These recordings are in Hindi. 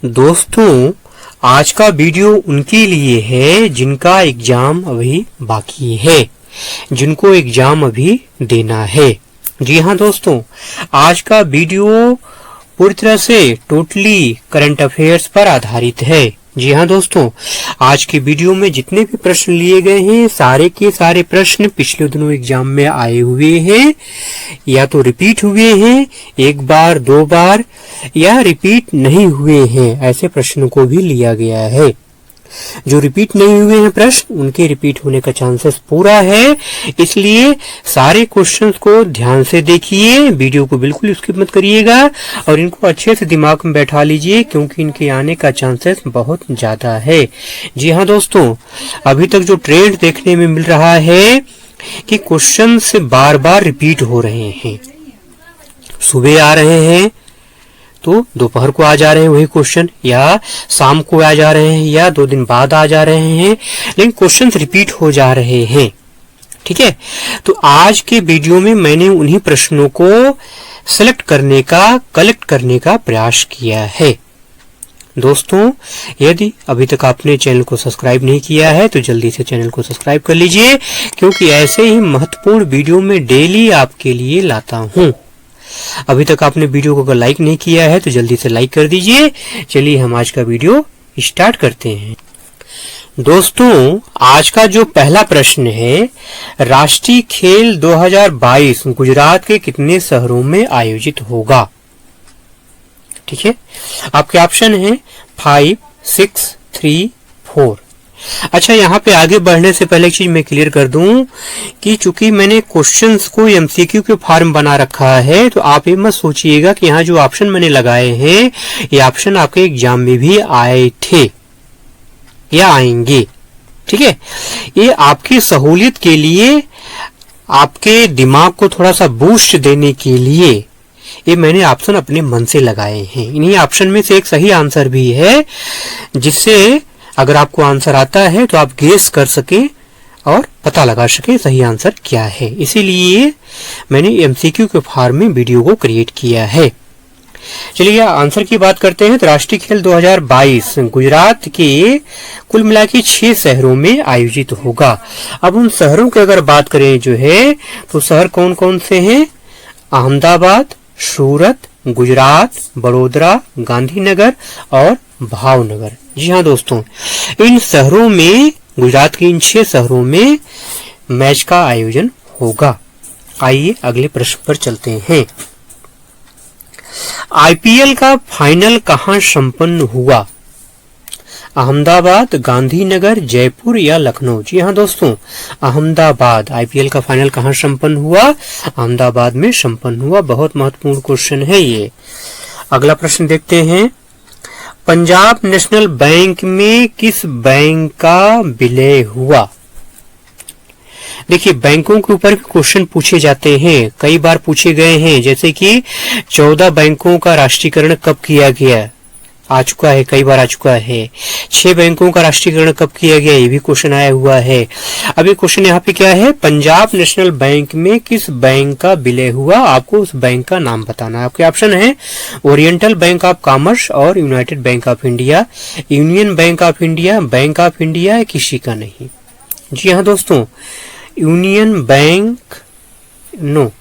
दोस्तों, आज का वीडियो उनके लिए है जिनका एग्जाम अभी बाकी है, जिनको एग्जाम अभी देना है। जी हाँ दोस्तों, आज का वीडियो पूरी तरह से टोटली करंट अफेयर्स पर आधारित है। जी हाँ दोस्तों, आज की वीडियो में जितने भी प्रश्न लिए गए हैं सारे के सारे प्रश्न पिछले दिनों एग्जाम में आए हुए हैं, या तो रिपीट हुए हैं एक बार दो बार, या रिपीट नहीं हुए हैं। ऐसे प्रश्नों को भी लिया गया है। जो रिपीट नहीं हुए हैं प्रश्न, उनके रिपीट होने का चांसेस पूरा है, इसलिए सारे क्वेश्चंस को ध्यान से देखिए, वीडियो को बिल्कुल स्किप मत करिएगा और इनको अच्छे से दिमाग में बैठा लीजिए, क्योंकि इनके आने का चांसेस बहुत ज्यादा है। जी हाँ दोस्तों, अभी तक जो ट्रेंड देखने में मिल रहा है कि क्वेश्चंस बार बार रिपीट हो रहे हैं। सुबह आ रहे हैं तो दोपहर को आ जा रहे हैं वही क्वेश्चन, या शाम को आ जा रहे हैं, या 2 दिन बाद आ जा रहे हैं, लेकिन क्वेश्चंस रिपीट हो जा रहे हैं। ठीक है, तो आज के वीडियो में मैंने उन्हीं प्रश्नों को सेलेक्ट करने का, कलेक्ट करने का प्रयास किया है। दोस्तों, यदि अभी तक आपने चैनल को सब्सक्राइब नहीं किया है तो जल्दी से चैनल को सब्सक्राइब कर लीजिए, क्योंकि ऐसे ही महत्वपूर्ण वीडियो में डेली आपके लिए लाता हूं। अभी तक आपने वीडियो को अगर लाइक नहीं किया है तो जल्दी से लाइक कर दीजिए। चलिए हम आज का वीडियो स्टार्ट करते हैं। दोस्तों, आज का जो पहला प्रश्न है, राष्ट्रीय खेल 2022 गुजरात के कितने शहरों में आयोजित होगा? ठीक है, आपके ऑप्शन है 5, 6, 3, 4। अच्छा, यहाँ पे आगे बढ़ने से पहले एक चीज मैं क्लियर कर दूं कि चूंकि मैंने क्वेश्चंस को एमसीक्यू के फॉर्म बना रखा है, तो आप ये मत सोचिएगा कि यहाँ जो ऑप्शन मैंने लगाए हैं ये ऑप्शन आपके एग्जाम में भी आए थे या आएंगे। ठीक है, ये आपकी सहूलियत के लिए, आपके दिमाग को थोड़ा सा बूस्ट देने के लिए ये मैंने ऑप्शन अपने मन से लगाए हैं। इन्हीं ऑप्शन में से एक सही आंसर भी है, जिससे अगर आपको आंसर आता है तो आप गेस कर सके और पता लगा सके सही आंसर क्या है। इसीलिए मैंने एमसीक्यू के फॉर्म में वीडियो को क्रिएट किया है। चलिए आंसर की बात करते हैं। तो राष्ट्रीय खेल 2022 गुजरात के कुल मिला के 6 शहरों में आयोजित होगा। अब उन शहरों की अगर बात करें जो है, तो शहर कौन कौन से हैं? अहमदाबाद, सूरत, गुजरात, बड़ोदरा, गांधीनगर और भावनगर। जी हाँ दोस्तों, इन शहरों में, गुजरात के इन 6 शहरों में मैच का आयोजन होगा। आइए अगले प्रश्न पर चलते हैं। आईपीएल का फाइनल कहां संपन्न हुआ? अहमदाबाद, गांधीनगर, जयपुर या लखनऊ? जी हाँ दोस्तों, अहमदाबाद। आईपीएल का फाइनल कहां संपन्न हुआ? अहमदाबाद में संपन्न हुआ। बहुत महत्वपूर्ण क्वेश्चन है ये। अगला प्रश्न देखते हैं। पंजाब नेशनल बैंक में किस बैंक का विलय हुआ? देखिए, बैंकों के ऊपर भी क्वेश्चन पूछे जाते हैं, कई बार पूछे गए हैं, जैसे कि 14 बैंकों का राष्ट्रीयकरण कब किया गया, आ चुका है, कई बार आ चुका है। 6 बैंकों का राष्ट्रीयकरण कब किया गया, ये भी क्वेश्चन आया हुआ है। अब ये क्वेश्चन यहाँ पे क्या है? पंजाब नेशनल बैंक में किस बैंक का विलय हुआ? आपको उस बैंक का नाम बताना है। आपके ऑप्शन है ओरिएंटल बैंक ऑफ कॉमर्स और United Bank of India, Union Bank of India, Bank of India, किसी का नहीं। जी हाँ दोस्तों, Union Bank no,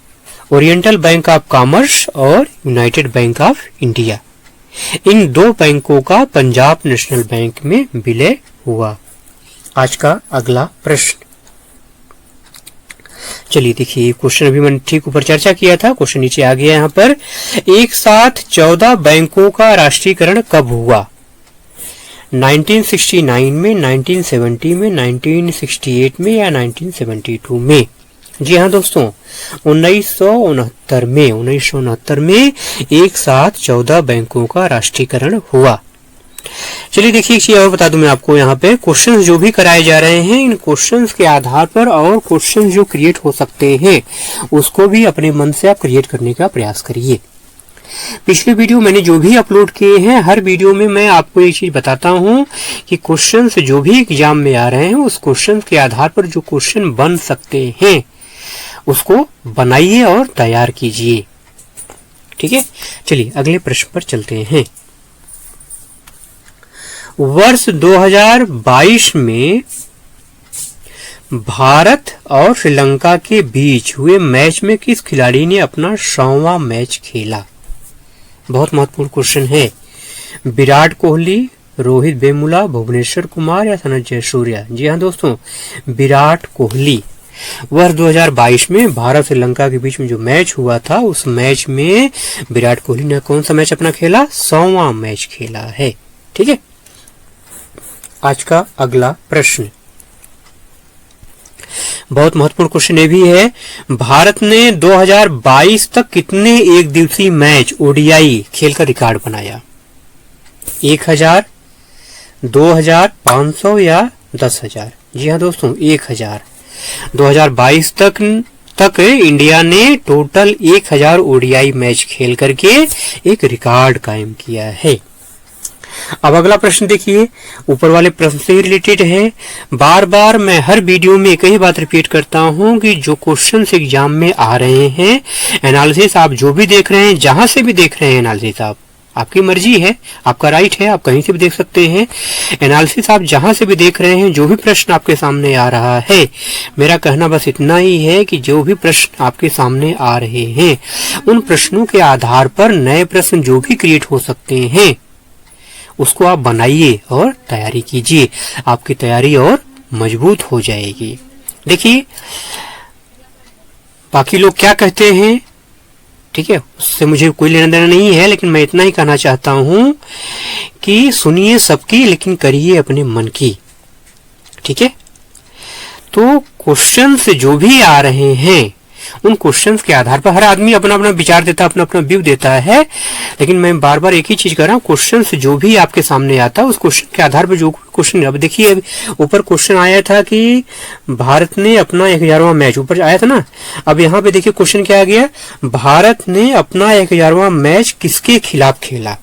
Oriental Bank of Commerce और यूनाइटेड बैंक ऑफ इंडिया, इन 2 बैंकों का पंजाब नेशनल बैंक में विलय हुआ। आज का अगला प्रश्न, चलिए देखिए, क्वेश्चन अभी मैंने ठीक ऊपर चर्चा किया था, क्वेश्चन नीचे आ गया यहाँ पर। एक साथ 14 बैंकों का राष्ट्रीयकरण कब हुआ? 1969 में, 1970 में, 1968 में या 1972 में? जी हाँ दोस्तों, 1969 में एक साथ 14 बैंकों का राष्ट्रीयकरण हुआ। चलिए देखिए, एक चीज और बता दूं मैं आपको, यहाँ पे क्वेश्चंस जो भी कराए जा रहे हैं, इन क्वेश्चंस के आधार पर और क्वेश्चंस जो क्रिएट हो सकते हैं उसको भी अपने मन से आप क्रिएट करने का प्रयास करिए। पिछले वीडियो मैंने जो भी अपलोड किए हैं, हर वीडियो में मैं आपको एक चीज बताता हूं कि क्वेश्चंस जो भी एग्जाम में आ रहे हैं उस क्वेश्चन के आधार पर जो क्वेश्चन बन सकते हैं उसको बनाइए और तैयार कीजिए। ठीक है, चलिए अगले प्रश्न पर चलते हैं। वर्ष 2022 में भारत और श्रीलंका के बीच हुए मैच में किस खिलाड़ी ने अपना 100वां मैच खेला? बहुत महत्वपूर्ण क्वेश्चन है। विराट कोहली, रोहित वेमुला, भुवनेश्वर कुमार या सनत जयसूर्या? जी हाँ दोस्तों, विराट कोहली। वर्ष 2022 में भारत श्रीलंका के बीच में जो मैच हुआ था, उस मैच में विराट कोहली ने कौन सा मैच अपना खेला? 100वां मैच खेला है। ठीक है, आज का अगला प्रश्न बहुत महत्वपूर्ण क्वेश्चन ये भी है। भारत ने 2022 तक कितने एक दिवसीय मैच ओडीआई खेलकर रिकॉर्ड बनाया? 1000, 2000, 500 या 10,000? जी हाँ दोस्तों, 1000। 2022 तक इंडिया ने टोटल 1000 ओडीआई मैच खेल करके एक रिकॉर्ड कायम किया है। अब अगला प्रश्न देखिए, ऊपर वाले प्रश्न से रिलेटेड है। बार बार मैं हर वीडियो में एक ही बात रिपीट करता हूं कि जो क्वेश्चंस एग्जाम में आ रहे हैं, एनालिसिस आप जो भी देख रहे हैं, जहां से भी देख रहे हैं एनालिसिस, आप आपकी मर्जी है, आपका राइट है, आप कहीं से भी देख सकते हैं। एनालिसिस आप जहां से भी देख रहे हैं, जो भी प्रश्न आपके सामने आ रहा है, मेरा कहना बस इतना ही है कि जो भी प्रश्न आपके सामने आ रहे हैं, उन प्रश्नों के आधार पर नए प्रश्न जो भी क्रिएट हो सकते हैं, उसको आप बनाइए और तैयारी कीजिए। आपकी तैयारी और मजबूत हो जाएगी। देखिए बाकी लोग क्या कहते हैं, ठीक है, उससे मुझे कोई लेना देना नहीं है, लेकिन मैं इतना ही कहना चाहता हूं कि सुनिए सबकी, लेकिन करिए अपने मन की। ठीक है, तो क्वेश्चंस जो भी आ रहे हैं, उन क्वेश्चंस के आधार पर हर आदमी अपना अपना विचार देता है, अपना अपना व्यू देता है, लेकिन मैं बार बार एक ही चीज कर रहा हूँ, क्वेश्चंस जो भी आपके सामने आता है, उस क्वेश्चन के आधार पर जो क्वेश्चन, अब देखिए ऊपर क्वेश्चन आया था कि भारत ने अपना 1000वां मैच, ऊपर आया था ना। अब यहाँ पे देखिए क्वेश्चन क्या आ गया, भारत ने अपना 1000वां मैच किसके खिलाफ खेला?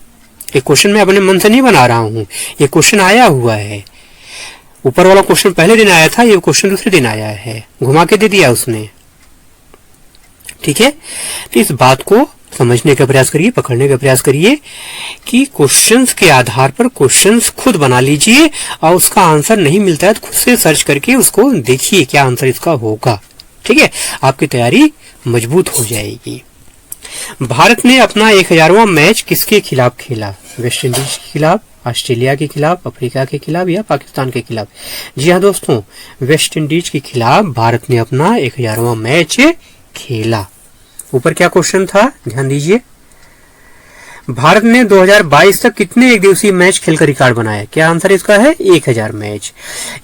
ये क्वेश्चन मैं अपने मन से नहीं बना रहा हूँ, ये क्वेश्चन आया हुआ है। ऊपर वाला क्वेश्चन पहले दिन आया था, ये क्वेश्चन दूसरे दिन आया है, घुमा के दे दिया उसने। ठीक है, तो इस बात को समझने का प्रयास करिए, पकड़ने का प्रयास करिए कि क्वेश्चंस के आधार पर क्वेश्चंस खुद बना लीजिए, और उसका आंसर नहीं मिलता है तो खुद से सर्च करके उसको देखिए क्या आंसर इसका होगा। ठीक है, आपकी तैयारी मजबूत हो जाएगी। भारत ने अपना 1000वां मैच किसके खिलाफ खेला? वेस्ट इंडीज के खिलाफ, ऑस्ट्रेलिया के खिलाफ, अफ्रीका के खिलाफ या पाकिस्तान के खिलाफ? जी हाँ दोस्तों, वेस्ट इंडीज के खिलाफ भारत ने अपना 1000वां मैच खेला। ऊपर क्या क्वेश्चन था, ध्यान दीजिए। भारत ने 2022 तक कितने एक दिवसीय मैच खेलकर रिकॉर्ड बनाया? क्या आंसर इसका है? 1000 मैच।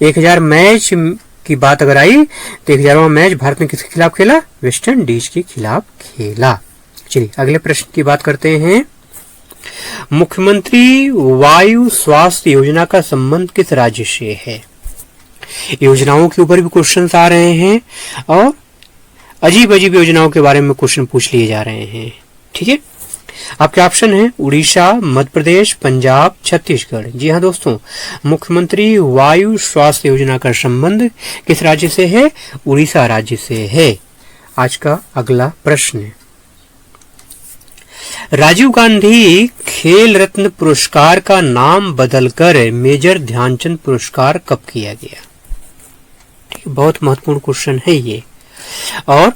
1000 मैच की बात अगर आई तो 1000वां मैच भारत ने किसके खिलाफ खेला? वेस्ट इंडीज के खिलाफ खेला। चलिए अगले प्रश्न की बात करते हैं। मुख्यमंत्री वायु स्वास्थ्य योजना का संबंध किस राज्य से है? योजनाओं के ऊपर भी क्वेश्चन आ रहे हैं और अजीब अजीब योजनाओं के बारे में क्वेश्चन पूछ लिए जा रहे हैं। ठीक है, आपके ऑप्शन है उड़ीसा, मध्य प्रदेश, पंजाब, छत्तीसगढ़। जी हाँ दोस्तों, मुख्यमंत्री वायु स्वास्थ्य योजना का संबंध किस राज्य से है? उड़ीसा राज्य से है। आज का अगला प्रश्न, राजीव गांधी खेल रत्न पुरस्कार का नाम बदलकर मेजर ध्यानचंद पुरस्कार कब किया गया? ठीक है, बहुत महत्वपूर्ण क्वेश्चन है ये। और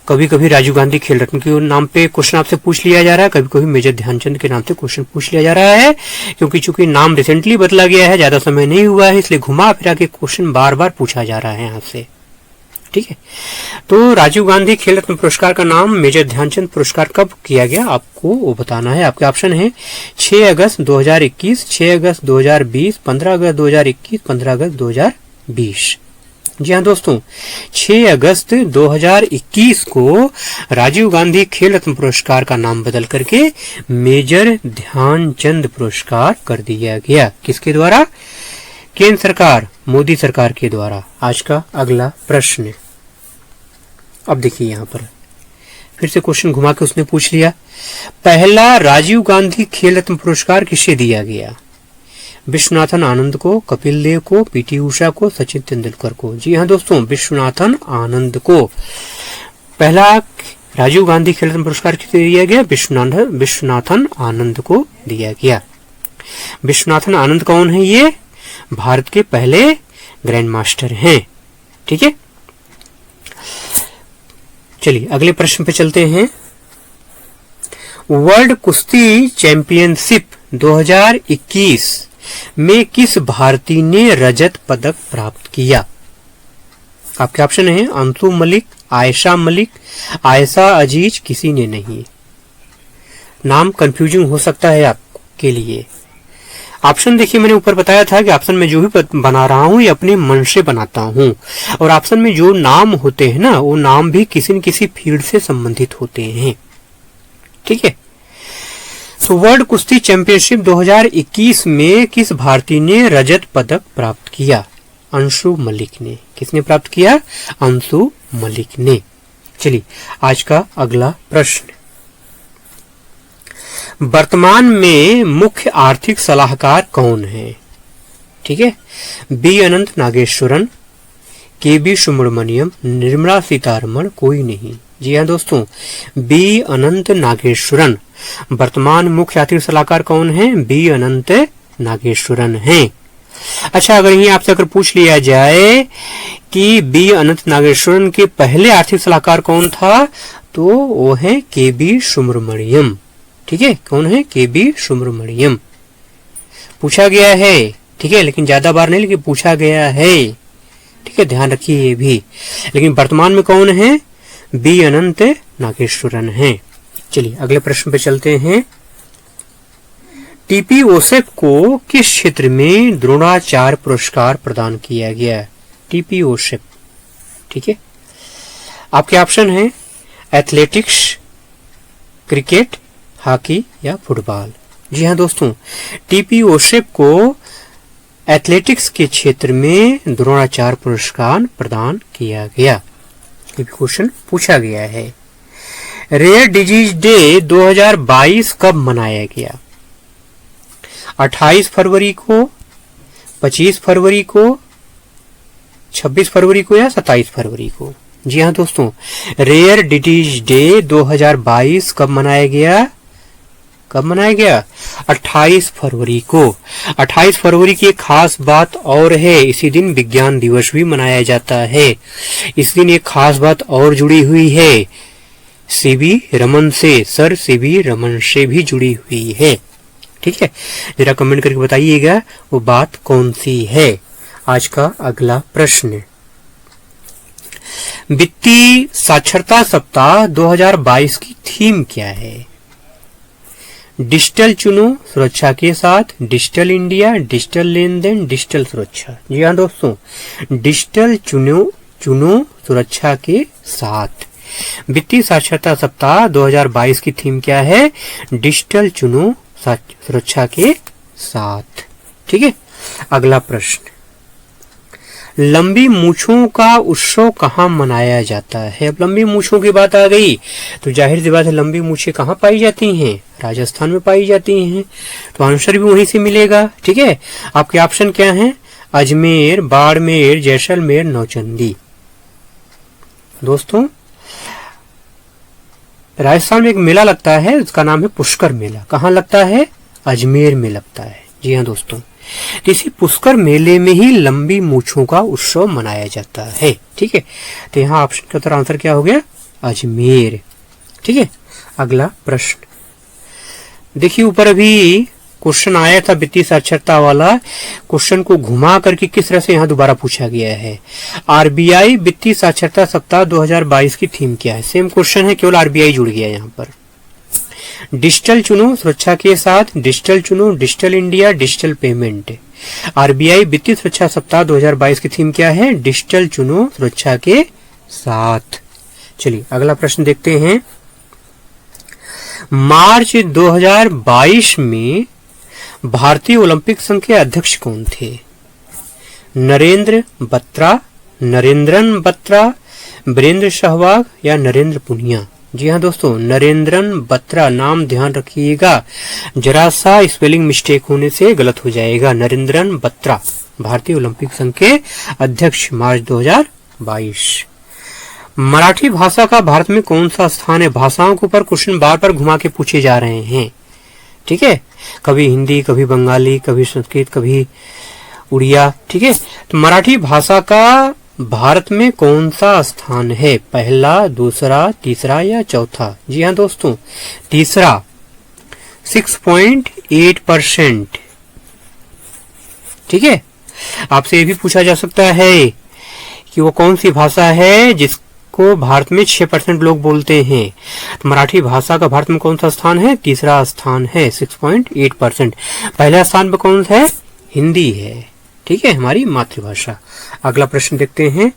कभी कभी राजीव गांधी खेल रत्न के नाम पे क्वेश्चन आपसे पूछ लिया जा रहा है, कभी कभी मेजर ध्यानचंद के नाम से क्वेश्चन पूछ लिया जा रहा है, क्योंकि चूंकि नाम रिसेंटली बदला गया है, ज्यादा समय नहीं हुआ है, इसलिए घुमा फिरा के क्वेश्चन बार बार पूछा जा रहा है यहाँ से। ठीक है, तो राजीव गांधी खेल रत्न पुरस्कार का नाम मेजर ध्यानचंद पुरस्कार कब किया गया, आपको वो बताना है। आपके ऑप्शन है 6 अगस्त 2021, 6 अगस्त 2020, 15 अगस्त 2021, 15 अगस्त 2020। जी हाँ दोस्तों, 6 अगस्त 2021 को राजीव गांधी खेल रत्न पुरस्कार का नाम बदल करके मेजर ध्यानचंद पुरस्कार कर दिया गया। किसके द्वारा? केंद्र सरकार, मोदी सरकार के द्वारा। आज का अगला प्रश्न, अब देखिए यहाँ पर फिर से क्वेश्चन घुमा के उसने पूछ लिया, पहला राजीव गांधी खेल रत्न पुरस्कार किसे दिया गया? विश्वनाथन आनंद को, कपिल देव को, पीटी उषा को, सचिन तेंदुलकर को? जी हाँ दोस्तों, विश्वनाथन आनंद को पहला राजीव गांधी खेल रत्न पुरस्कार किसे दिया गया? विश्वनाथन आनंद को दिया गया। विश्वनाथन आनंद कौन है? ये भारत के पहले ग्रैंड मास्टर हैं। ठीक है, चलिए अगले प्रश्न पे चलते हैं। वर्ल्ड कुश्ती चैंपियनशिप 2021 में किस भारतीय ने रजत पदक प्राप्त किया? आपके ऑप्शन है अंशु मलिक, आयशा मलिक, आयशा अजीज, किसी ने नहीं। नाम कंफ्यूजिंग हो सकता है आपके लिए। ऑप्शन देखिए, मैंने ऊपर बताया था कि ऑप्शन में जो भी बना रहा हूं ये अपने मन से बनाता हूं, और ऑप्शन में जो नाम होते हैं ना, वो नाम भी किसी न किसी फील्ड से संबंधित होते हैं। ठीक है, तो वर्ल्ड कुश्ती चैंपियनशिप 2021 में किस भारतीय ने रजत पदक प्राप्त किया? अंशु मलिक ने। किसने प्राप्त किया? अंशु मलिक ने। चलिए आज का अगला प्रश्न। वर्तमान में मुख्य आर्थिक सलाहकार कौन है? ठीक है, बी अनंत नागेश्वरन, के बी सुब्रमण्यम, निर्मला सीतारमण, कोई नहीं। जी हाँ दोस्तों, बी अनंत नागेश्वरन वर्तमान मुख्य आर्थिक सलाहकार कौन है? बी अनंत नागेश्वरन हैं। अच्छा, अगर ये आपसे अगर पूछ लिया जाए कि बी अनंत नागेश्वरन के पहले आर्थिक सलाहकार कौन था, तो वो है के बी सुब्रमण्यम। ठीक है, कौन है? के बी सुब्रमण्यम। पूछा गया है, ठीक है, लेकिन ज्यादा बार नहीं, लेकिन पूछा गया है। ठीक है, ध्यान रखिए ये भी। लेकिन वर्तमान में कौन है? बी अनंत नागेश्वरन है। चलिए अगले प्रश्न पे चलते हैं। टीपी ओसेफ को किस क्षेत्र में द्रोणाचार्य पुरस्कार प्रदान किया गया? टीपी ओसेफ। ठीक है, आपके ऑप्शन है एथलेटिक्स, क्रिकेट, हॉकी या फुटबॉल। जी हाँ दोस्तों, टीपी ओसेफ को एथलेटिक्स के क्षेत्र में द्रोणाचार्य पुरस्कार प्रदान किया गया। ये क्वेश्चन पूछा गया है। रेयर डिजीज डे 2022 कब मनाया गया? 28 फरवरी को, 25 फरवरी को, 26 फरवरी को या 27 फरवरी को? जी हाँ दोस्तों, रेयर डिजीज डे 2022 कब मनाया गया? कब मनाया गया? 28 फरवरी को। 28 फरवरी की एक खास बात और है, इसी दिन विज्ञान दिवस भी मनाया जाता है। इस दिन एक खास बात और जुड़ी हुई है, सीवी रमन से, सर सीवी रमन से भी जुड़ी हुई है। ठीक है, जरा कमेंट करके बताइएगा वो बात कौन सी है। आज का अगला प्रश्न, वित्तीय साक्षरता सप्ताह 2022 की थीम क्या है? डिजिटल चुनो सुरक्षा के साथ, डिजिटल इंडिया, डिजिटल लेन देन, डिजिटल सुरक्षा। जी हाँ दोस्तों, डिजिटल चुनो सुरक्षा के साथ। वित्तीय साक्षरता सप्ताह 2022 की थीम क्या है? डिजिटल चुनो सुरक्षा के साथ। ठीक है, अगला प्रश्न, लंबी मूछों का उत्सव कहाँ मनाया जाता है? अब लंबी मूछों की बात आ गई तो जाहिर सी बात है, लंबी मूछें कहाँ पाई जाती हैं? राजस्थान में पाई जाती हैं, तो आंसर भी वहीं से मिलेगा। ठीक है, आपके ऑप्शन क्या हैं? अजमेर, बाड़मेर, जैसलमेर, नौचंदी। दोस्तों, राजस्थान में एक मेला लगता है, उसका नाम है पुष्कर मेला। कहाँ लगता है? अजमेर में लगता है। जी हाँ दोस्तों, इसी पुष्कर मेले में ही लंबी मूछों का उत्सव मनाया जाता है। ठीक है, तो यहाँ ऑप्शन का उत्तर आंसर क्या हो गया? अजमेर। ठीक है, अगला प्रश्न देखिए, ऊपर अभी क्वेश्चन आया था वित्तीय साक्षरता वाला, क्वेश्चन को घुमा करके किस तरह से यहाँ दोबारा पूछा गया है। आरबीआई वित्तीय साक्षरता सप्ताह 2022 की थीम क्या है? सेम क्वेश्चन है, केवल आरबीआई जुड़ गया यहाँ पर। डिजिटल चुनो सुरक्षा के साथ, डिजिटल चुनो, digital India, digital payment. RBI वित्तीय सुरक्षा सप्ताह 2022 की थीम क्या है? डिजिटल चुनो सुरक्षा के साथ। चलिए अगला प्रश्न देखते हैं। मार्च 2022 में भारतीय ओलंपिक संघ के अध्यक्ष कौन थे? नरेंद्र बत्रा, नरेंद्रन बत्रा, वीरेंद्र सहवाग या नरेंद्र पुनिया? जी हाँ दोस्तों, नरेंद्रन बत्रा। नाम ध्यान रखिएगा, जरा सा स्पेलिंग मिस्टेक होने से गलत हो जाएगा। नरेंद्रन बत्रा भारतीय ओलंपिक संघ के अध्यक्ष, मार्च 2022। मराठी भाषा का भारत में कौन सा स्थान है? भाषाओं के ऊपर क्वेश्चन बार बार घुमा के पूछे जा रहे हैं। ठीक है, कभी हिंदी, कभी बंगाली, कभी संस्कृत, कभी उड़िया। ठीक है, तो मराठी भाषा का भारत में कौन सा स्थान है? पहला, दूसरा, तीसरा या चौथा? जी हाँ दोस्तों, तीसरा, 6.8%। ठीक है, आपसे ये भी पूछा जा सकता है कि वो कौन सी भाषा है जिसको भारत में 6% लोग बोलते हैं। तो मराठी भाषा का भारत में कौन सा स्थान है? तीसरा स्थान है, 6.8%। पहला स्थान पर कौन सा है? हिंदी है। ठीक है, हमारी मातृभाषा। अगला प्रश्न देखते हैं,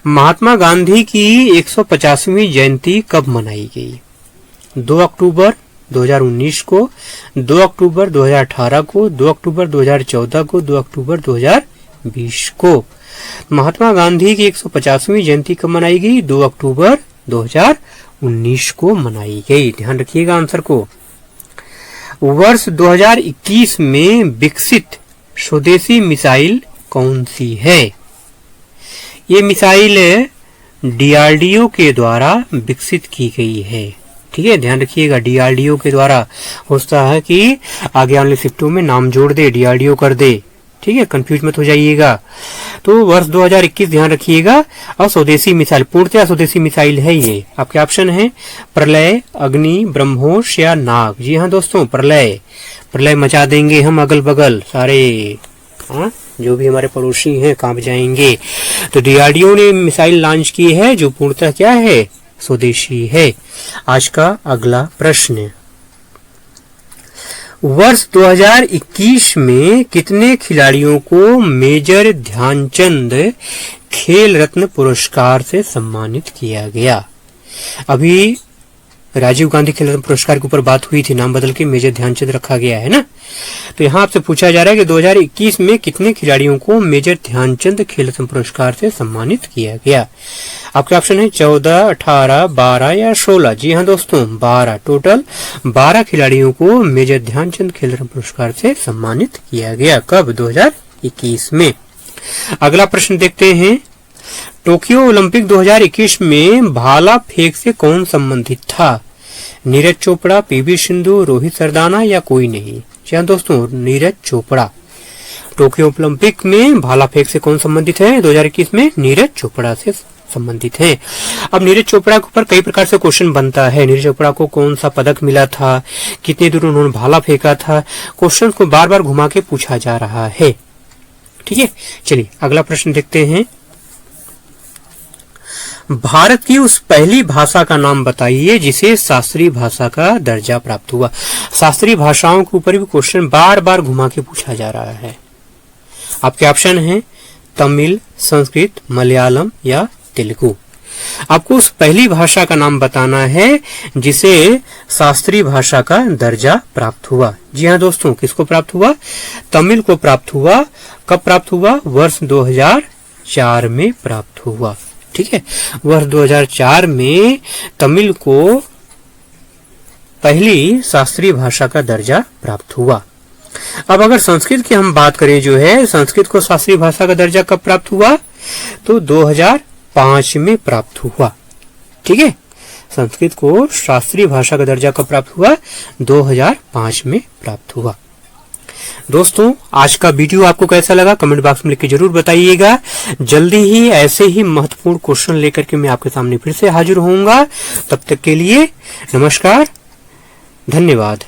महात्मा गांधी की 150वीं जयंती कब मनाई गई? 2 अक्टूबर 2019 को, 2 अक्टूबर 2018 को, 2 अक्टूबर 2014 को, 2 अक्टूबर 2020 को। महात्मा गांधी की 150वीं जयंती कब मनाई गई? 2 अक्टूबर 2019 को मनाई गई। ध्यान रखिएगा आंसर को। वर्ष 2021 में विकसित स्वदेशी मिसाइल कौन सी है? ये मिसाइल डीआरडीओ के द्वारा विकसित की गई है। ठीक है, ध्यान रखिएगा, डीआरडीओ के द्वारा। होता है कि आगे आने शिफ्टों में नाम जोड़ दे, डीआरडीओ कर दे। ठीक है, कंफ्यूज मत हो जाइएगा। तो वर्ष 2021 ध्यान रखिएगा। और स्वदेशी मिसाइल, पूर्णतः स्वदेशी मिसाइल है ये। आपके ऑप्शन है प्रलय, अग्नि, ब्रह्मोस या नाग। जी हाँ दोस्तों, प्रलय। प्रलय मचा देंगे हम, अगल बगल सारे जो भी हमारे पड़ोसी हैं कांप जाएंगे। तो डीआरडीओ ने मिसाइल लॉन्च की है जो पूर्णतः क्या है? स्वदेशी है। आज का अगला प्रश्न, वर्ष 2021 में कितने खिलाड़ियों को मेजर ध्यानचंद खेल रत्न पुरस्कार से सम्मानित किया गया? अभी राजीव गांधी खेल रत्न पुरस्कार के ऊपर बात हुई थी, नाम बदल के मेजर ध्यानचंद रखा गया है ना। तो यहाँ आपसे पूछा जा रहा है कि 2021 में कितने खिलाड़ियों को मेजर ध्यानचंद खेल रत्न पुरस्कार से सम्मानित किया गया? आपके ऑप्शन है 14, 18, 12 या 16। जी हाँ दोस्तों, 12। टोटल 12 खिलाड़ियों को मेजर ध्यानचंद खेल रत्न पुरस्कार से सम्मानित किया गया। कब? 2021 में। अगला प्रश्न देखते हैं, टोक्यो ओलंपिक 2021 में भाला फेंक से कौन संबंधित था? नीरज चोपड़ा, पीवी सिंधु, रोहित सरदाना या कोई नहीं? जी हाँ दोस्तों, नीरज चोपड़ा। टोक्यो ओलंपिक में भाला फेंक से कौन संबंधित है? 2021 में नीरज चोपड़ा से संबंधित है। अब नीरज चोपड़ा के ऊपर कई प्रकार से क्वेश्चन बनता है। नीरज चोपड़ा को कौन सा पदक मिला था, कितनी दूर उन्होंने भाला फेंका था, क्वेश्चन को बार बार घुमा के पूछा जा रहा है। ठीक है, चलिए अगला प्रश्न देखते हैं, भारत की उस पहली भाषा का नाम बताइए जिसे शास्त्रीय भाषा का दर्जा प्राप्त हुआ। शास्त्रीय भाषाओं के ऊपर भी क्वेश्चन बार बार घुमा के पूछा जा रहा है। आपके ऑप्शन हैं तमिल, संस्कृत, मलयालम या तेलुगु। आपको उस पहली भाषा का नाम बताना है जिसे शास्त्रीय भाषा का दर्जा प्राप्त हुआ। जी हाँ दोस्तों, किसको प्राप्त हुआ? तमिल को प्राप्त हुआ। कब प्राप्त हुआ? वर्ष 2004 में प्राप्त हुआ। ठीक है, वर्ष 2004 में तमिल को पहली शास्त्रीय भाषा का दर्जा प्राप्त हुआ। अब अगर संस्कृत की हम बात करें, जो है संस्कृत को शास्त्रीय भाषा का दर्जा कब प्राप्त हुआ? तो 2005 में प्राप्त हुआ। ठीक है, संस्कृत को शास्त्रीय भाषा का दर्जा कब प्राप्त हुआ? 2005 में प्राप्त हुआ। दोस्तों, आज का वीडियो आपको कैसा लगा कमेंट बॉक्स में लिख के जरूर बताइएगा। जल्दी ही ऐसे ही महत्वपूर्ण क्वेश्चन लेकर के मैं आपके सामने फिर से हाजिर होऊंगा। तब तक के लिए नमस्कार, धन्यवाद।